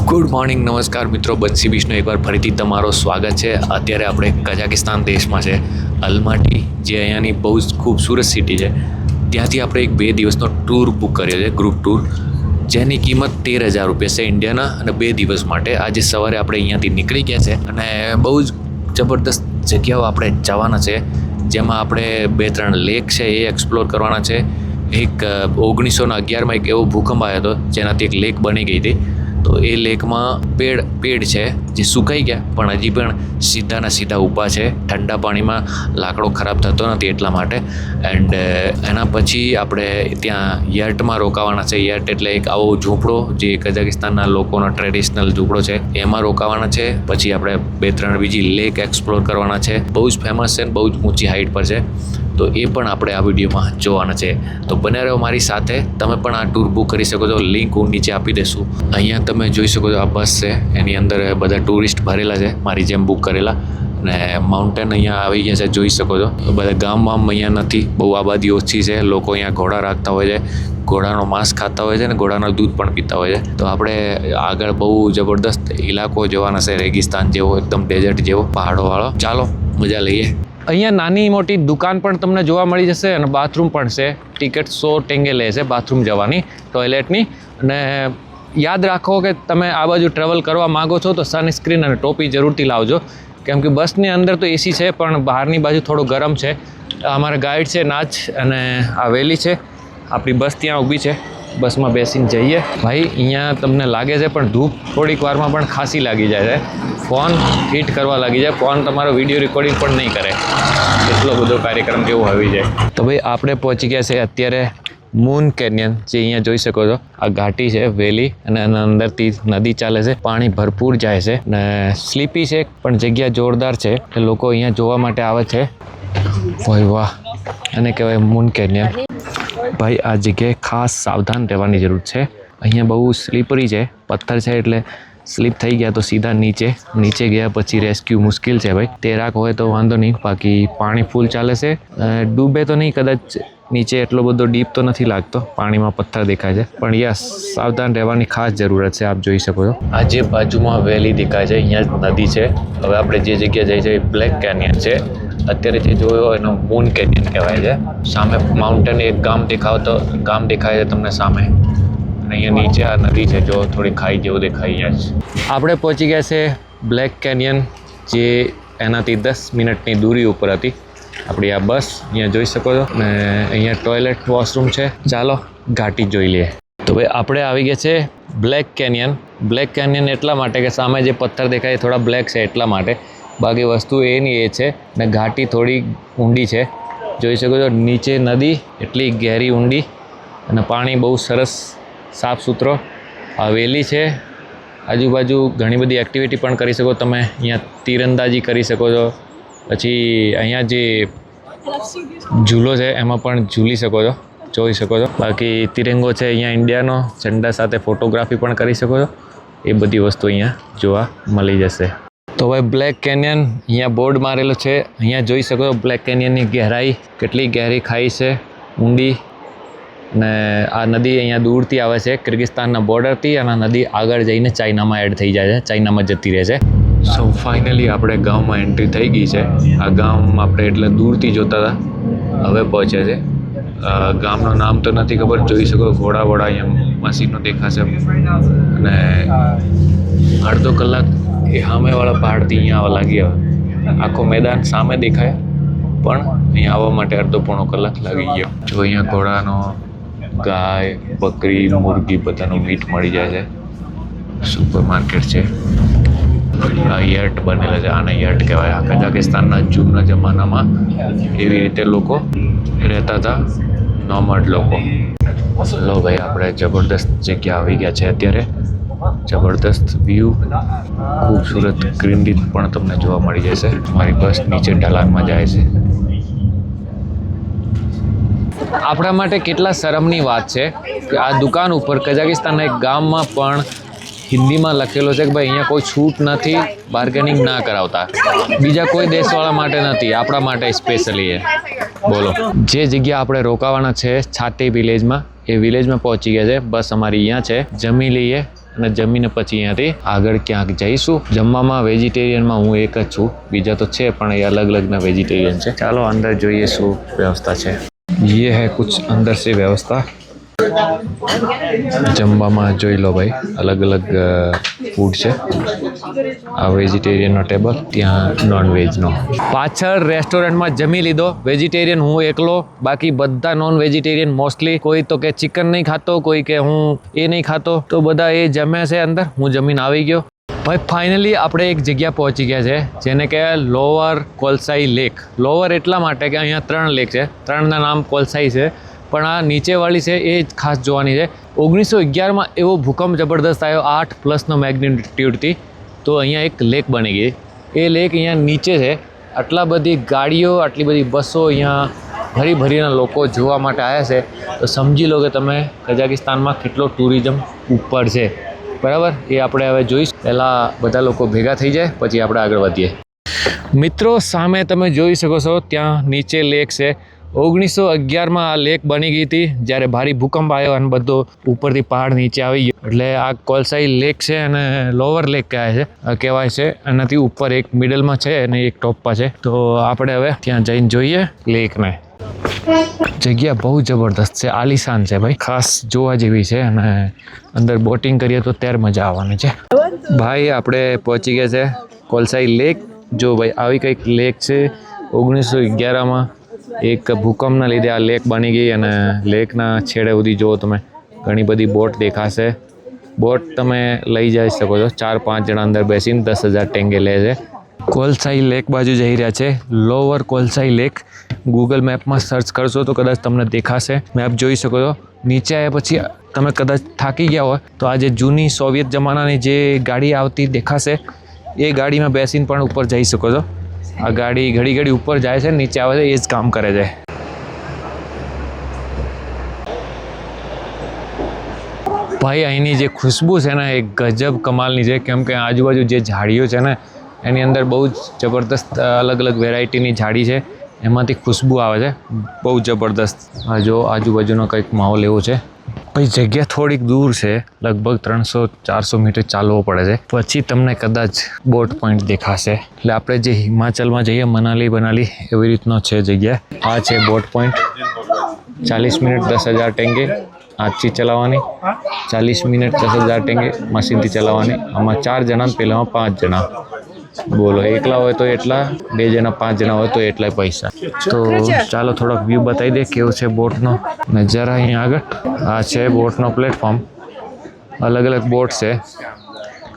Good morning, નમસ્કાર મિત્રો, બત્સી બીચનો એકવાર ફરીથી તમારો સ્વાગત છે. અત્યારે આપણે કઝાકિસ્તાન દેશમાં છે, અલમાટી, જે અહીંયાની બહુ જ ખૂબસૂરત સિટી છે. ત્યાંથી આપણે એક 2 દિવસનો ટૂર બુક કર્યો છે, ગ્રુપ ટૂર, જેની કિંમત 13,000 રૂપિયા છે ઇન્ડિયાના, અને 2 દિવસ માટે. આજે સવારે આપણે અહીંયાથી નીકળી ગયા છે અને બહુ જ જબરદસ્ત જગ્યાઓ આપણે જવાના છે, જેમાં આપણે 2-3 લેક છે એ એક્સપ્લોર કરવાના છે. એક 1911માં એક એવો ભૂકંપ આવ્યો હતો જેનાથી એક લેક બની ગઈ હતી. તો એ લેકમાં પેડ છે જે સુકાઈ ગયા, પણ હજી પણ સીધાના સીધા ઊભા છે. ઠંડા પાણીમાં લાકડો ખરાબ થતો નથી એટલા માટે. એન્ડ એના પછી આપણે ત્યાં યટમાં રોકાવાના છે. યટ એટલે એક આવો ઝૂંપડો જે કઝાકિસ્તાનના લોકોનો ટ્રેડિશનલ ઝૂંપડો છે, એમાં રોકાવાના છે. પછી આપણે 2-3 બીજી લેક એક્સપ્લોર કરવાના છે. બહુ જ ફેમસ છે, બહુ જ ઊંચી હાઇટ પર છે. તો એ પણ આપણે આ વિડીયોમાં જોવાના છે. તો બને રહો મારી સાથે. તમે પણ આ ટૂર બુક કરી શકો છો, લિંક હું નીચે આપી દઈશું. અહીંયા તમે જોઈ શકો છો, આ બસ છે, એની અંદર બધા ટુરિસ્ટ ભરેલા છે મારી જેમ બુક કરેલા. અને માઉન્ટેન અહીંયા આવી ગયા છે, જોઈ શકો છો. બધા ગામમાં અહીંયા નથી, બહુ આબાદી ઓછી છે. લોકો અહીંયા ઘોડા રાખતા હોય છે, ઘોડાનો માંસ ખાતા હોય છે, ને ઘોડાનો દૂધ પણ પીતા હોય છે. તો આપણે આગળ બહુ જબરદસ્ત ઇલાકો જોવાના છે, રેગિસ્તાન જેવો, એકદમ ડેઝર્ટ જેવો, પહાડોવાળો. ચાલો મજા લઈએ. અહીંયા નાની મોટી દુકાન પણ તમને જોવા મળી જશે, અને બાથરૂમ પણ છે. ટિકિટ 100 ટેંગે લે છે બાથરૂમ જવાની, ટોયલેટની. અને યાદ રાખો કે તમે આ બાજુ ટ્રાવેલ કરવા માગો છો તો સનસ્ક્રીન અને ટોપી જરૂરથી લાવજો, કેમ કે બસની અંદર તો એસી છે, પણ બહારની બાજુ થોડું ગરમ છે. અમારા ગાઈડ છે નાચ, અને આ વેલી છે, આપણી બસ ત્યાં ઊભી છે. બસમાં બેસીને જઈએ. ભાઈ અહીંયા તમને લાગે છે, પણ ધૂપ થોડીક વારમાં પણ ખાસી લાગી જાય છે. ફોન હીટ કરવા લાગી જાય, ફોન તમારો વિડીયો રેકોર્ડિંગ પણ નહીં કરે, એટલો બધો કાર્યક્રમ કેવો આવી જાય. તો ભાઈ આપણે પહોંચી ગયા છે અત્યારે મૂન કેનિયન, જે અહીંયા જોઈ શકો છો. આ ઘાટી છે, વેલી, અને એના અંદરથી નદી ચાલે છે. પાણી ભરપૂર જાય છે, ને સ્લીપી છે, પણ જગ્યા જોરદાર છે. એટલે લોકો અહીંયા જોવા માટે આવે છે. ભાઈ વાહ, અને કહેવાય મૂન કેનિયન. ભાઈ આ જગ્યાએ ખાસ સાવધાન રહેવાની જરૂર છે. અહીંયા બહુ સ્લીપરી છે, પથ્થર છે, એટલે સ્લીપ થઈ ગયા તો સીધા નીચે ગયા પછી રેસ્ક્યુ મુશ્કેલ છે ભાઈ. તૈરાક હોય તો વાંધો નહીં, બાકી પાણી ફૂલ ચાલે છે. ડૂબે તો નહીં કદાચ, નીચે એટલો બધો ડીપ તો નથી લાગતો, પાણીમાં પથ્થર દેખાય છે, પણ યસ, સાવધાન રહેવાની ખાસ જરૂરત છે. આપ જોઈ શકો છો, આ જે બાજુમાં વેલી દેખાય છે, અહીંયા જ નદી છે. હવે આપણે જે જગ્યા જઈએ છીએ બ્લેક કેનિયન છે. અત્યારે જે જોયો એનો મૂન કેનિયન કહેવાય છે. સામે માઉન્ટેન એક ગામ દેખાય છે તમને સામે, અને અહીંયા નીચે આ નદી છે, જો થોડી ખાઈ જેવું દેખાય છે. આપણે પહોંચી ગયા છે બ્લેક કેનિયન, જે એનાથી 10 મિનિટની દૂરી ઉપર હતી આપણી આ બસ. અહીંયા જોઈ શકો છો, ને અહીંયા ટોયલેટ, વોશરૂમ છે. ચાલો ઘાટી જોઈ લઈએ. તો ભાઈ આપણે આવી ગયા છે બ્લેક કેનિયન. બ્લેક કેનિયન એટલા માટે કે સામે જે પથ્થર દેખાય થોડા બ્લેક છે એટલા માટે, બાકી વસ્તુ એની એ છે. ને ઘાટી થોડી ઊંડી છે, જોઈ શકો છો. નીચે નદી એટલી ગહેરી ઊંડી, અને પાણી બહુ સરસ સાફ સુથરો. આ વેલી છે, આજુબાજુ ઘણી બધી એક્ટિવિટી પણ કરી શકો તમે. અહીંયા તીરંદાજી કરી શકો છો. પછી અહીંયા જે ઝૂલો છે એમાં પણ ઝૂલી શકો છો, જોઈ શકો છો. બાકી તિરંગો છે અહીંયા ઇન્ડિયાનો, ઝંડા સાથે ફોટોગ્રાફી પણ કરી શકો છો. એ બધી વસ્તુ અહીંયા જોવા મળી જશે. તો ભાઈ બ્લેક કેનિયન, અહીંયા બોર્ડ મારેલો છે. અહીંયા જોઈ શકો છો બ્લેક કેનિયનની ગહેરાઈ, કેટલી ગહેરી ખાઈ છે, ઊંડી. ને આ નદી અહીંયા દૂરથી આવે છે, કિર્ગિસ્તાનના બોર્ડરથી, અને આ નદી આગળ જઈને ચાઇનામાં એડ થઈ જાય છે, ચાઇનામાં જતી રહે છે. સો ફાઇનલી આપણે ગામમાં એન્ટ્રી થઈ ગઈ છે. આ ગામ આપણે એટલે દૂરથી જોતા હતા, હવે પહોંચ્યા છે. ગામનું નામ તો નથી ખબર, જોઈ શકો ઘોડા અહીંયા મશીનો દેખાશે. અને અડધો કલાક એ સામેવાળા પહાડથી અહીંયા આવવા લાગી. હવે આખો મેદાન સામે દેખાય, પણ અહીંયા આવવા માટે અડધો-પોણો કલાક લાગી ગયો. જો અહીંયા ઘોડાનો, ગાય, બકરી, મુરગી બધાનું મીટ મળી જાય છે. સુપર માર્કેટ છે. આ યટ બનેલા છે, આને યટ કહેવાય. આ કઝાકિસ્તાનના જૂના જમાનામાં એવી રીતે લોકો રહેતા હતા, નોમડ લોકો. લો ભાઈ, આપણે જબરદસ્ત જગ્યા આવી ગયા છે અત્યારે. જબરદસ્ત વ્યૂ, ખૂબસૂરત ગ્રીનરી પણ તમને જોવા મળી જશે. મારી બસ નીચે ઢલાનમાં જાય છે. આપણા માટે કેટલા શરમની વાત છે કે આ દુકાન ઉપર કઝાકિસ્તાનના એક ગામમાં પણ હિન્દીમાં લખેલો છે કે ભાઈ અહીંયા કોઈ છૂટ નથી, બાર્ગેનિંગ ના કરાવતા. બીજા કોઈ દેશવાળા માટે નથી, આપણા માટે સ્પેશિયલી એ. બોલો, જે જગ્યા આપણે રોકાવાના છે છાટી વિલેજમાં, એ વિલેજમાં પહોંચી ગયા છે. બસ અમારી અહીંયા છે, જમી લઈએ અને જમીને પછી અહીંયાથી આગળ ક્યાંક જઈશું. જમવામાં વેજીટેરિયનમાં હું એક જ છું, બીજા તો છે પણ એ અલગ અલગના વેજીટેરિયન છે. ચાલો અંદર જોઈએ શું વ્યવસ્થા છે. ये है कुछ अंदर से व्यवस्था. જમવામાં જોઈ લો ભાઈ, અલગ અલગ ફૂડ છે. આ વેજીટેરિયનનો ટેબલ, ત્યાં નોનવેજનો. પાછળ રેસ્ટોરન્ટમાં જમી લીધો. વેજીટેરિયન હું એકલો, બાકી બધા નોન વેજીટેરિયન મોસ્ટલી. કોઈ તો કે ચિકન નહીં ખાતો, કોઈ કે હું એ નહીં ખાતો, તો બધા એ જમે છે અંદર. હું જમીને આવી ગયો ભાઈ. ફાઇનલી આપણે એક જગ્યા પહોંચી ગયા છે જેને કહેવાય લોઅર કોલસાઈ લેક. લોઅર એટલા માટે કે અહીંયા 3 લેક છે, 3ના નામ કોલસાઈ છે, પણ આ નીચેવાળી છે એ જ ખાસ જોવાની છે. 1911માં એવો ભૂકંપ જબરદસ્ત આવ્યો 8+ મેગ્નિટ્યુડથી, તો અહીંયા એક લેક બની ગઈ. એ લેક અહીંયા નીચે છે. આટલા બધી ગાડીઓ, આટલી બધી બસો અહીંયા ભરીના લોકો જોવા માટે આવ્યા છે. તો સમજી લો કે તમે કઝાકિસ્તાનમાં કેટલો ટુરિઝમ ઉપર છે, બરાબર. એ આપણે હવે જોઈશું. પહેલાં બધા લોકો ભેગા થઈ જાય પછી આપણે આગળ વધીએ. મિત્રો સામે તમે જોઈ શકો છો ત્યાં નીચે લેક છે. 1911માં આ લેક બની ગઈ હતી જ્યારે ભારે ભૂકંપ આવ્યો અને બધો ઉપરથી પહાડ નીચે આવી ગયો. એટલે આ કોલસાઈ લેક છે અને લોઅર લેક કહેવાય છે. એનાથી ઉપર એક મિડલમાં છે અને એક ટોપમાં છે. તો આપણે હવે ત્યાં જઈને જોઈએ લેકને. જગ્યા બહુ જબરદસ્ત છે, આલીશાન છે ભાઈ, ખાસ જોવા જેવી છે. અને અંદર બોટિંગ કરીએ તો ત્યારે મજા આવવાની છે. ભાઈ આપણે પહોંચી ગયા છે કોલસાઈ લેક. જો ભાઈ આવી કંઈક લેક છે. 1911માં એક ભૂકંપના લીધે આ લેક બની ગઈ અને લેકના છેડે સુધી જુઓ તમે ઘણી બધી બોટ દેખાશે. બોટ તમે લઈ જઈ શકો છો. 4-5 જણા અંદર બેસીને 10,000 ટેંગે લે છે. કોલસાઈ લેક બાજુ જઈ રહ્યા છે, લોઅર કોલસાઈ લેક. ગૂગલ મેપમાં સર્ચ કરશો તો કદાચ તમને દેખાશે. મેપ જોઈ શકો છો. નીચે આવ્યા પછી તમે કદાચ થાકી ગયા હોય તો આ જે જૂની સોવિયત જમાનાની જે ગાડી આવતી દેખાશે એ ગાડીમાં બેસીને પણ ઉપર જઈ શકો છો. આ ગાડી ઘડી ઉપર જાય છે, નીચે આવે છે, એ જ કામ કરે છે. ભાઈ અહીંની જે ખુશ્બુ છે ને એ ગજબ કમાલની છે. કેમ કે આજુબાજુ જે ઝાડીઓ છે ને એની અંદર બહુ જ જબરદસ્ત અલગ અલગ વેરાયટીની ઝાડી છે, એમાંથી ખુશ્બુ આવે છે બહુ જબરદસ્ત. આ જો આજુબાજુનો કંઈક માહોલ એવો છે. ભાઈ જગ્યા થોડીક દૂર છે, લગભગ 300-400 મીટર ચાલવો પડે છે, પછી તમને કદાચ બોટ પોઈન્ટ દેખાશે. એટલે આપણે જે હિમાચલમાં જઈએ મનાલી એવી રીતનો છે જગ્યા. આ છે બોટ પોઈન્ટ. 40 મિનિટ 10,000 ટેંગે હાથથી ચલાવવાની, 40 મિનિટ 10,000 ટેંગે મશીનથી ચલાવવાની. આમાં 4 જણા, પેલામાં 5 જણા. બોલો એકલા હોય તો એટલા, 2 જણા 5 જણા હોય તો એટલા પૈસા. તો ચાલો થોડોક વ્યૂ બતાવી દે કેવો છે બોટનો નજારા અહીંયા આગળ. આ છે બોટનો પ્લેટફોર્મ. અલગ અલગ બોટ છે.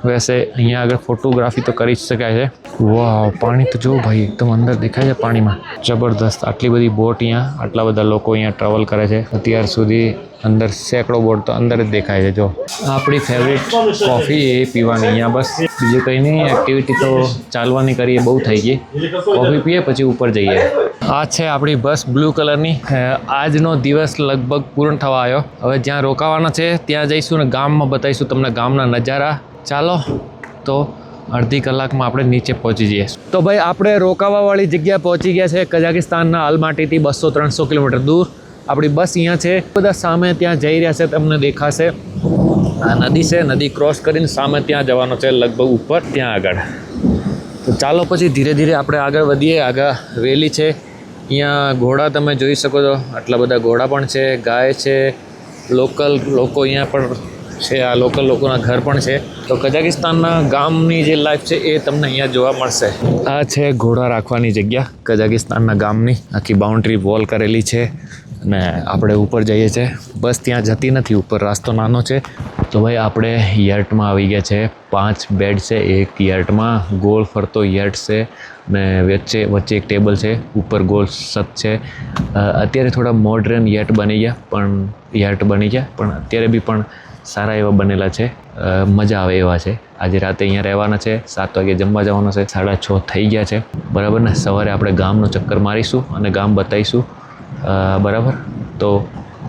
વૈસે અહીંયા આગળ ફોટોગ્રાફી તો કરી જ શકાય છે. વાહ, પાણી તો જો ભાઈ એકદમ અંદર દેખાય છે પાણીમાં. જબરદસ્ત. આટલી બધી બોટ અહીંયા, આટલા બધા લોકો અહીંયા ટ્રાવેલ કરે છે. અત્યાર સુધી અંદર સેંકડો બોટ તો અંદર જ દેખાય છે. જો આપણી ફેવરેટ કોફી એ પીવાની અહીંયા, બસ બીજું કંઈ નહીં. એક્ટિવિટી તો ચાલવાની કરીએ બહુ થઈ ગઈ. કોફી પીએ પછી ઉપર જઈએ. આ છે આપણી બસ બ્લુ કલરની. આજનો દિવસ લગભગ પૂર્ણ થવા આવ્યો. હવે જ્યાં રોકાવાના છે ત્યાં જઈશું ને ગામમાં બતાવીશું તમને ગામના નજારા. ચાલો તો અડધી કલાકમાં આપણે નીચે પહોંચી જઈએ. તો ભાઈ આપણે રોકાવાવાળી જગ્યા પહોંચી ગયા છે. કઝાકિસ્તાનના અલમાટીથી 200-300 કિલોમીટર દૂર. આપણી બસ અહીંયા છે. બધા સામે ત્યાં જઈ રહ્યા છે, તમને દેખાશે. આ નદી છે, નદી ક્રોસ કરીને સામે ત્યાં જવાનો છે, લગભગ ઉપર ત્યાં આગળ. તો ચાલો પછી ધીરે ધીરે આપણે આગળ વધીએ. આગળ વેલી છે, અહીંયા ઘોડા તમે જોઈ શકો છો. આટલા બધા ઘોડા પણ છે, ગાય છે, લોકલ લોકો અહીંયા પણ છે. આ લોકલ લોકોના ઘર પણ છે. તો કઝાકિસ્તાનના ગામની જે લાઈફ છે એ તમને અહીંયા જોવા મળશે. આ છે ઘોડા રાખવાની જગ્યા કઝાકિસ્તાનના ગામની. આખી બાઉન્ડ્રી વોલ કરેલી છે અને આપણે ઉપર જઈએ છીએ. બસ ત્યાં જતી નથી, ઉપર રસ્તો નાનો છે. તો ભાઈ આપણે યર્ટમાં આવી ગયા છે. 5 બેડ છે એક યર્ટમાં. ગોળ ફરતો યર્ટ છે ને વચ્ચે એક ટેબલ છે. ઉપર ગોળ છત છે. અત્યારે થોડા મોડર્ન યર્ટ બની ગયા, પણ અત્યારે બી પણ સારા એવા બનેલા છે. મજા આવે એવા છે. આજે રાતે અહીંયા રહેવાના છે. 7 વાગે જમવા જવાનું છે. 6:30 થઈ ગયા છે, બરાબર ને. સવારે આપણે ગામનો ચક્કર મારીશું અને ગામ બતાવીશું, બરાબર. તો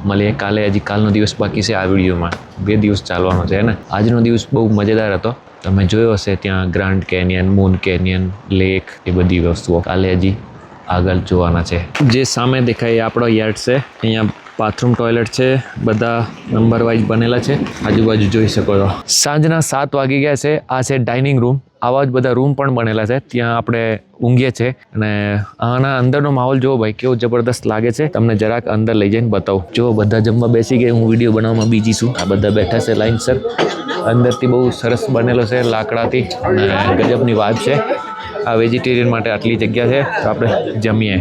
મળીએ કાલે. હજી કાલનો દિવસ બાકી છે આ વિડીયોમાં. 2 દિવસ ચાલવાનો છે ને. આજનો દિવસ બહુ મજેદાર હતો. તમે જોયો હશે ત્યાં Grand Canyon, moon Canyon, lake, એ બધી વસ્તુઓ કાલે હજી આગળ જોવાના છે. જે સામે દેખાય એ આપણો યાર્ડ છે. અહીંયા બાથરૂમ ટોયલેટ છે, બધા નંબર વાઇઝ બનેલા છે. આજુબાજુ જોઈ શકો છો. સાંજના 7 વાગી ગયા છે. આ છે ડાઇનિંગ રૂમ. આવા જ બધા રૂમ પણ બનેલા છે. ત્યાં આપણે ઊંઘીએ છીએ અને આના અંદરનો માહોલ જુઓ ભાઈ કેવો જબરદસ્ત લાગે છે. તમને જરાક અંદર લઈ જઈને બતાવું. જો બધા જમવા બેસી ગયા, હું વિડીયો બનાવવામાં બીજી છું. આ બધા બેઠા છે લાઈનસર. અંદરથી બહુ સરસ બનેલો છે લાકડાથી અને ગજબની વાત છે. આ વેજીટેરિયન માટે આટલી જગ્યા છે તો આપણે જમીએ.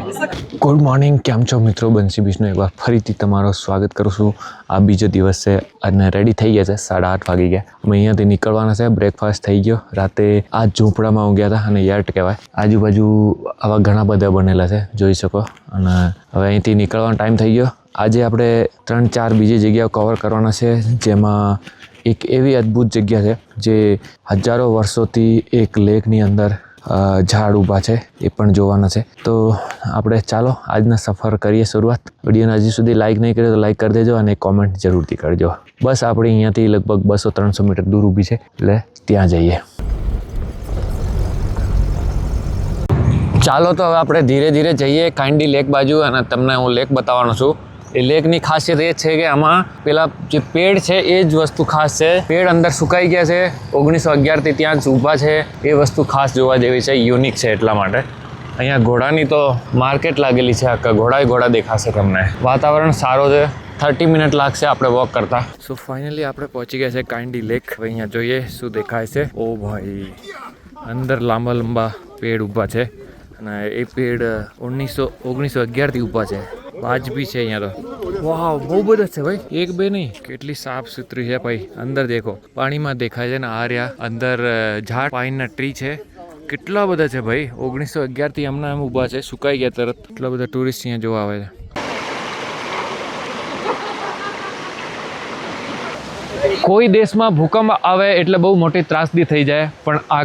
ગુડ મોર્નિંગ, કેમ છો મિત્રો? બંસી બીચનો એકવાર ફરીથી તમારું સ્વાગત કરું છું. આ બીજો દિવસ છે અને રેડી થઈ ગયા છે. 8:30 વાગી ગયા. અમે અહીંયાથી નીકળવાના છે. બ્રેકફાસ્ટ થઈ ગયો. રાતે આ ઝૂંપડામાં ઊંઘ્યા હતા અને યર્ટ કહેવાય. આજુબાજુ આવા ઘણા બધા બનેલા છે, જોઈ શકો. અને હવે અહીંથી નીકળવાનો ટાઈમ થઈ ગયો. આજે આપણે 3-4 બીજી જગ્યાઓ કવર કરવાના છે, જેમાં એક એવી અદ્ભુત જગ્યા છે જે હજારો વર્ષોથી એક લેકની અંદર ઝાડ ઊભા છે, એ પણ જોવાના છે. તો આપણે ચાલો આજના સફર કરીએ શરૂઆત. વિડીયોને હજી સુધી લાઇક નહીં કર્યો તો લાઇક કરી દેજો અને કોમેન્ટ જરૂરથી કરજો. બસ આપણે અહીંયાથી લગભગ 200-300 મીટર દૂર ઊભી છે, એટલે ત્યાં જઈએ. ચાલો તો હવે આપણે ધીરે ધીરે જઈએ કાઇન્ડી લેક બાજુ અને તમને હું લેક બતાવવાનો છું. એ લેકની ખાસિયત એ છે કે આમાં પેલા જે પેડ છે એ જ વસ્તુ ખાસ છે. પેડ અંદર સુકાઈ ગયા છે. 1911થી ત્યાં જ ઊભા છે. એ વસ્તુ ખાસ જોવા જેવી છે, યુનિક છે. એટલા માટે અહીંયા ઘોડાની તો માર્કેટ લાગેલી છે. આખા ઘોડા દેખાશે તમને. વાતાવરણ સારો છે. 30 મિનિટ લાગશે આપણે વોક કરતા. સો ફાઇનલી આપણે પહોંચી ગયા છે કાઇન્ડી લેક. હવે અહીંયા જોઈએ શું દેખાય છે. ઓ ભાઈ, અંદર લાંબા પેડ ઊભા છે અને એ પેડ 1911થી ઊભા છે. વાજબી છે અહીંયા તો. વાહ, બહુ બધા છે ભાઈ, એક બે નહીં. કેટલી સાફ સુથરી છે ભાઈ. અંદર દેખો, પાણીમાં દેખાય છે ને. આ રહ્યા અંદર ઝાડ, પાઇનના ટ્રી છે. કેટલા બધા છે ભાઈ. 1911થી હમણાં એમ ઊભા છે, સુકાઈ ગયા તરત. એટલા બધા ટુરિસ્ટ અહીંયા જોવા આવે છે. કોઈ દેશમાં ભૂકંપ આવે એટલે બહુ મોટી ત્રાસદી થઈ જાય, પણ આ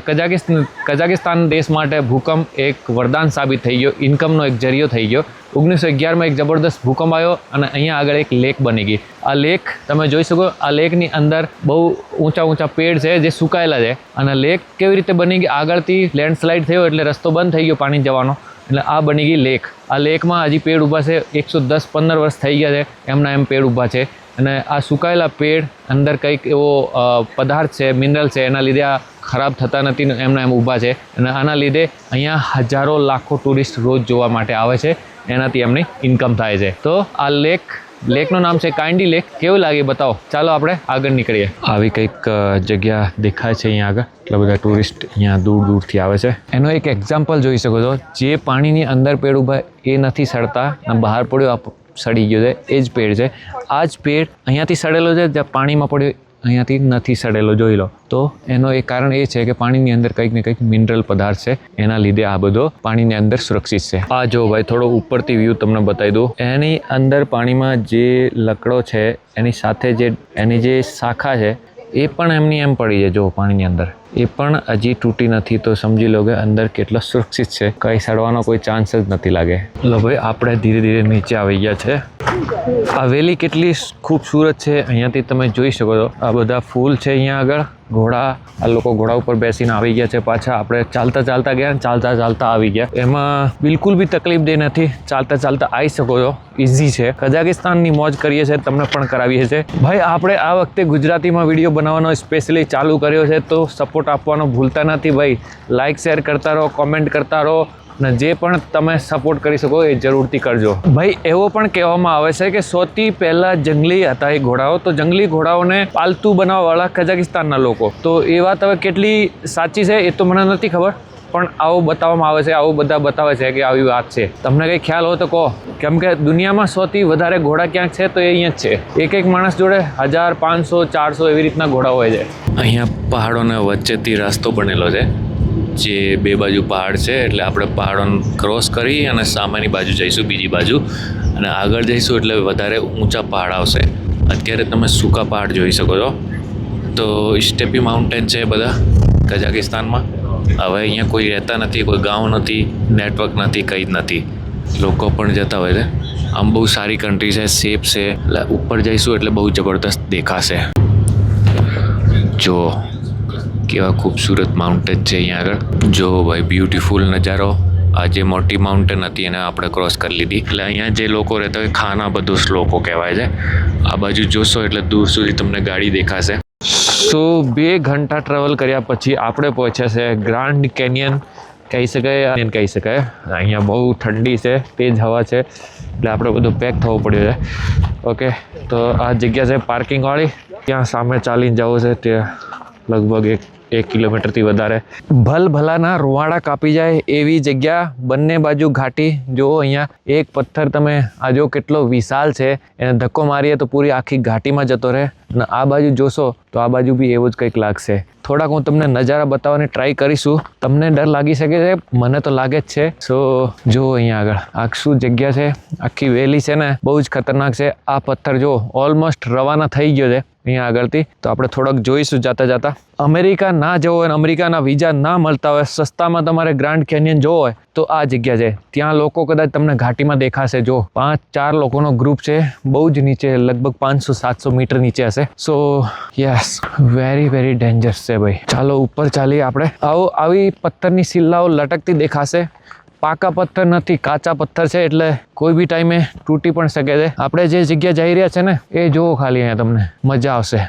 કઝાકિસ્તાન દેશ માટે ભૂકંપ એક વરદાન સાબિત થઈ ગયો, ઇન્કમનો એક જરિયો થઈ ગયો. 1911માં એક જબરદસ્ત ભૂકંપ આવ્યો અને અહીંયા આગળ એક લેક બની ગઈ. આ લેક તમે જોઈ શકો. આ લેકની અંદર બહુ ઊંચા પેડ છે જે સુકાયેલા છે. અને લેક કેવી રીતે બની ગઈ? આગળથી લેન્ડસ્લાઇડ થયો એટલે રસ્તો બંધ થઈ ગયો પાણી જવાનો, એટલે આ બની ગઈ લેક. આ લેકમાં હજી પેડ ઊભા છે. 110-15 વર્ષ થઈ ગયા છે એમના એમ પેડ ઊભા છે. અને આ સુકાયેલા પેડ અંદર કંઈક એવો પદાર્થ છે, મિનરલ છે, એના લીધે આ ખરાબ થતા નથી, એમના એમ ઊભા છે. અને આના લીધે અહીંયા હજારો લાખો ટુરિસ્ટ રોજ જોવા માટે આવે છે. એનાથી એમની ઇન્કમ થાય છે. તો આ લેકનું નામ છે કાઇન્ડી લેક. કેવું લાગે બતાવો. ચાલો આપણે આગળ નીકળીએ. આવી કંઈક જગ્યા દેખાય છે અહીંયા આગળ. એટલા બધા ટુરિસ્ટ અહીંયા દૂરથી આવે છે. એનો એક એક્ઝામ્પલ જોઈ શકો છો. જે પાણીની અંદર પેડ ઊભા એ નથી સડતા અને બહાર પડ્યો સડી ગયો છે, એ જ પેડ છે. આ જ પેડ અહીંયાથી સડેલો છે, જ્યાં પાણીમાં પડ્યો અહીંયાથી નથી સડેલો, જોઈ લો. તો એનો એક કારણ એ છે કે પાણીની અંદર કંઈક ને કંઈક મિનરલ પદાર્થ છે, એના લીધે આ બધો પાણીની અંદર સુરક્ષિત છે. આ જો ભાઈ, થોડો ઉપરથી વ્યૂ તમને બતાવી દઉં. એની અંદર પાણીમાં જે લકડો છે એની સાથે એની જે શાખા છે એ પણ એમની એમ પડી છે. જો પાણીની અંદર એ પણ હજી તૂટી નથી. તો સમજી લો કે અંદર કેટલો સુરક્ષિત છે. કંઈ સડવાનો કોઈ ચાન્સ જ નથી લાગે. લો ભાઈ, આપણે ધીરે ધીરે નીચે આવી ગયા છે. આ વેલી કેટલી ખૂબસૂરત છે, અહીંયાથી તમે જોઈ શકો છો. આ બધા ફૂલ છે અહીંયા આગળ. ઘોડા, આ લોકો ઘોડા ઉપર બેસીને આવી ગયા છે પાછા. આપણે ચાલતા ગયા, ચાલતા આવી ગયા. એમાં બિલકુલ બી તકલીફ દે નથી. ચાલતા આવી શકો છો, ઇઝી છે. કઝાકિસ્તાનની મોજ કરીએ છીએ, તમને પણ કરાવીએ છીએ ભાઈ. આપણે આ વખતે ગુજરાતીમાં વિડીયો બનાવવાનો સ્પેશિયલી ચાલુ કર્યો છે, તો સપોર્ટ આપવાનો ભૂલતા નથી ભાઈ. લાઇક શેર કરતા રહો, કોમેન્ટ કરતા રહો અને જે પણ તમે સપોર્ટ કરી શકો એ જરૂરથી કરજો ભાઈ. એવો પણ કહેવામાં આવે છે કે સૌથી પહેલાં જંગલી હતા એ ઘોડાઓ. તો જંગલી ઘોડાઓને પાલતુ બનાવવાવાળા કઝાકિસ્તાનના લોકો. તો એ વાત હવે કેટલી સાચી છે એ તો મને નથી ખબર, પણ આવું બતાવવામાં આવે છે. આવું બધા બતાવે છે કે આવી વાત છે. તમને કંઈ ખ્યાલ હોય તો કહો, કેમ કે દુનિયામાં સૌથી વધારે ઘોડા ક્યાંક છે તો એ અહીંયા જ છે. એક માણસ જોડે 1000, 500, 400 એવી રીતના ઘોડા હોય છે. અહીંયા પહાડોના વચ્ચેથી રસ્તો બનેલો છે, જે બે બાજુ પહાડ છે. એટલે આપણે પહાડોને ક્રોસ કરી અને સામેની બાજુ જઈશું, બીજી બાજુ, અને આગળ જઈશું એટલે વધારે ઊંચા પહાડ આવશે. અત્યારે તમે સૂકા પહાડ જોઈ શકો છો. તો સ્ટેપી માઉન્ટેન છે બધા કઝાકિસ્તાનમાં. હવે અહીંયા કોઈ રહેતા નથી, કોઈ ગામ નથી, નેટવર્ક નથી, કંઈ જ નથી. લોકો પણ જતા હોય છે. આમ બહુ સારી કન્ટ્રી છે, સેફ છે. એટલે ઉપર જઈશું એટલે બહુ જબરદસ્ત દેખાશે. જો કેવા ખૂબસૂરત માઉન્ટેન છે અહીંયા આગળ. જો ભાઈ, બ્યુટીફુલ નજારો. આ જે મોટી માઉન્ટેન હતી એને આપણે ક્રોસ કરી લીધી. એટલે અહીંયા જે લોકો રહેતા હોય ખાના બધું શ્લોકો કહેવાય છે. આ બાજુ જોશો એટલે દૂર સુધી તમને ગાડી દેખાશે. સો 2 ઘંટા ટ્રાવેલ કર્યા પછી આપણે પહોંચ્યા છે ગ્રાન્ડ કેનિયન કહી શકાય. અહીંયા બહુ ઠંડી છે, તેજ હવા છે, એટલે આપણે બધું પેક થવું પડ્યું છે. ઓકે, તો આ જગ્યા છે પાર્કિંગવાળી. ત્યાં સામે ચાલીને જવું છે, ત્યાં લગભગ 1 કિલોમીટરથી વધારે. ભલભલાના રૂવાડા કાપી જાય એવી જગ્યા, બંને બાજુ ઘાટી. જો અહીંયા એક પથ્થર તમે આ જો કેટલો વિશાલ છે, એને ધક્કો મારીએ તો પૂરી આખી ઘાટીમાં જતો રહે. અને આ બાજુ જોશો તો આ બાજુ બી એવું જ કંઈક લાગશે. થોડાક હું તમને નજારા બતાવવાની ટ્રાય કરીશું. તમને ડર લાગી શકે છે, મને તો લાગે જ છે. સો જો અહીંયા આગળ આ શું જગ્યા છે, આખી વેલી છે ને, બહુ જ ખતરનાક છે. આ પથ્થર જો ઓલમોસ્ટ રવાના થઈ ગયો છે અહીંયા આગળથી. તો આપણે થોડોક જોઈશું જાતા. અમેરિકા ના જવો હોય, અમેરિકાના વિઝા ના મળતા હોય, સસ્તામાં તમારે ગ્રાન્ડ કેનિયન જોવો હોય તો આ જગ્યા છે. ત્યાં લોકો કદાચ તમને ઘાટીમાં દેખાશે. જો 5-4 લોકોનો ગ્રુપ છે, બહુ જ નીચે, લગભગ 500-700 મીટર નીચે હશે. સો યસ, વેરી વેરી ડેન્જરસ છે ભાઈ. ચાલો ઉપર ચાલીએ આપણે. આવી પથ્થરની સિલ્લાઓ લટકતી દેખાશે. પાકા પથ્થર નથી, કાચા પથ્થર છે, એટલે કોઈ બી ટાઈમે તૂટી પણ શકે છે. આપણે જે જગ્યા જઈ રહ્યા છે ને એ જુઓ ખાલી, અહીંયા તમને મજા આવશે.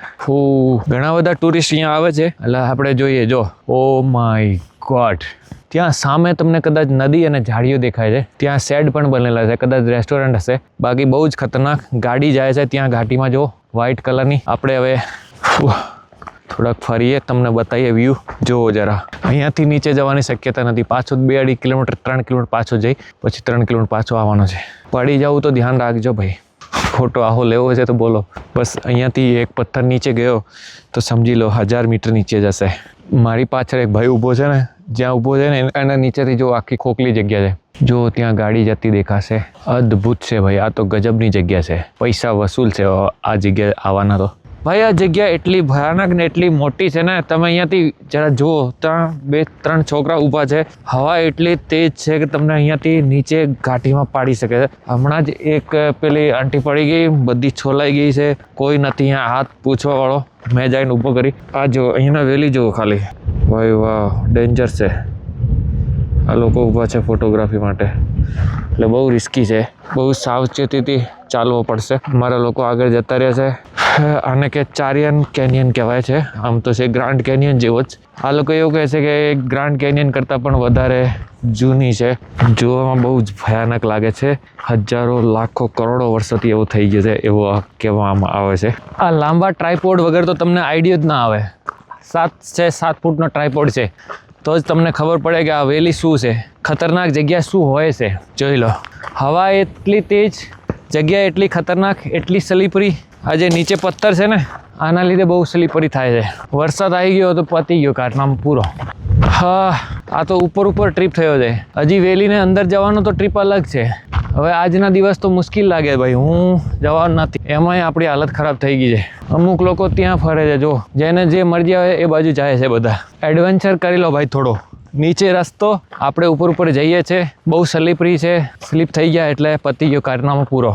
ઘણા બધા ટુરિસ્ટ અહીંયા આવે છે, એટલે આપણે જોઈએ. જો ઓ માય ગોડ, ત્યાં સામે તમને કદાચ નદી અને ઝાડીઓ દેખાય છે. ત્યાં શેડ પણ બનેલા છે, કદાચ રેસ્ટોરન્ટ હશે. બાકી બહુ જ ખતરનાક ગાડી જાય છે ત્યાં ઘાટીમાં. જો વ્હાઇટ કલરની. આપણે હવે થોડાક ફરીએ, તમને બતાવીએ વ્યૂ. જુઓ જરા, અહીંયાથી નીચે જવાની શક્યતા નથી. પાછો 2-2.5 કિલોમીટર 3 કિલોમીટર પાછો જઈ પછી 3 કિલોમીટર પાછો આવવાનો છે. પડી જવું તો ધ્યાન રાખજો ભાઈ. ફોટો આવો લેવો છે તો બોલો. બસ અહીંયાથી એક પથ્થર નીચે ગયો તો સમજી લો 1000 મીટર નીચે જશે. મારી પાછળ એક ભાઈ ઊભો છે ને, જ્યાં ઊભો છે ને એના નીચેથી જો આખી ખોખલી જગ્યા છે. જો ત્યાં ગાડી જતી દેખાશે. અદ્ભુત છે ભાઈ, આ તો ગજબની જગ્યા છે. પૈસા વસૂલ છે આ જગ્યાએ આવવાના તો. ભાઈ આ જગ્યા એટલી ભયાનક ને એટલી મોટી છે ને, તમે અહીંયાથી જરા જુઓ, ત્યાં 2-3 છોકરા ઊભા છે. હવા એટલી તેજ છે કે તમને અહીંયાથી નીચે ઘાટીમાં પાડી શકે છે. હમણાં જ એક પેલી આંટી પડી ગઈ, બધી છોલાઈ ગઈ છે, કોઈ નથી અહીંયા હાથ પૂછવા વાળો. મેં જઈને ઊભો કરી. આ જો અહીંના વેલી જુઓ ખાલી. ભાઈ વાહ, ડેન્જર છે. આ લોકો ઊભા છે ફોટોગ્રાફી માટે, એટલે બહુ રિસ્કી છે. બહુ સાવચેતીથી ચાલવો પડશે. અમારા લોકો આગળ જતા રહ્યા છે. આને કે ચારિયન કેનિયન કહેવાય છે. આમ તો છે ગ્રાન્ડ કેનિયન જેવો જ. આ લોકો એવું કહે છે કે ગ્રાન્ડ કેનિયન કરતાં પણ વધારે જૂની છે. જોવામાં બહુ જ ભયાનક લાગે છે. હજારો લાખો કરોડો વર્ષોથી એવું થઈ ગયું છે એવું કહેવામાં આવે છે. આ લાંબા ટ્રાયપોડ વગર તો તમને આઈડિયા જ ના આવે. 7 ફૂટનો ટ્રાયપોડ છે તો જ તમને ખબર પડે કે આ વેલી શું છે, ખતરનાક જગ્યા શું હોય છે. જોઈ લો, હવા એટલી તેજ, જગ્યા એટલી ખતરનાક, એટલી સ્લીપરી. આ જે નીચે પથ્થર છે ને, આના લીધે બહુ સ્લીપરી થાય છે. વરસાદ આવી ગયો તો પતી ગયો કાટનામ પૂરો. હા, આ તો ઉપર ટ્રીપ થયો છે. હજી વેલીને અંદર જવાનો તો ટ્રીપ અલગ છે. હવે આજના દિવસ તો મુશ્કેલ લાગે ભાઈ, હું જવાનું નથી. એમાંય આપણી હાલત ખરાબ થઈ ગઈ છે. અમુક લોકો ત્યાં ફરે છે. જો જેને જે મરજી આવે એ બાજુ જાય છે બધા. એડવેન્ચર કરી લો ભાઈ થોડો. નીચે રસ્તો, આપણે ઉપર જઈએ છે. બહુ સ્લીપરી છે. સ્લીપ થઈ ગયા એટલે પતી ગયો કારનામો પૂરો.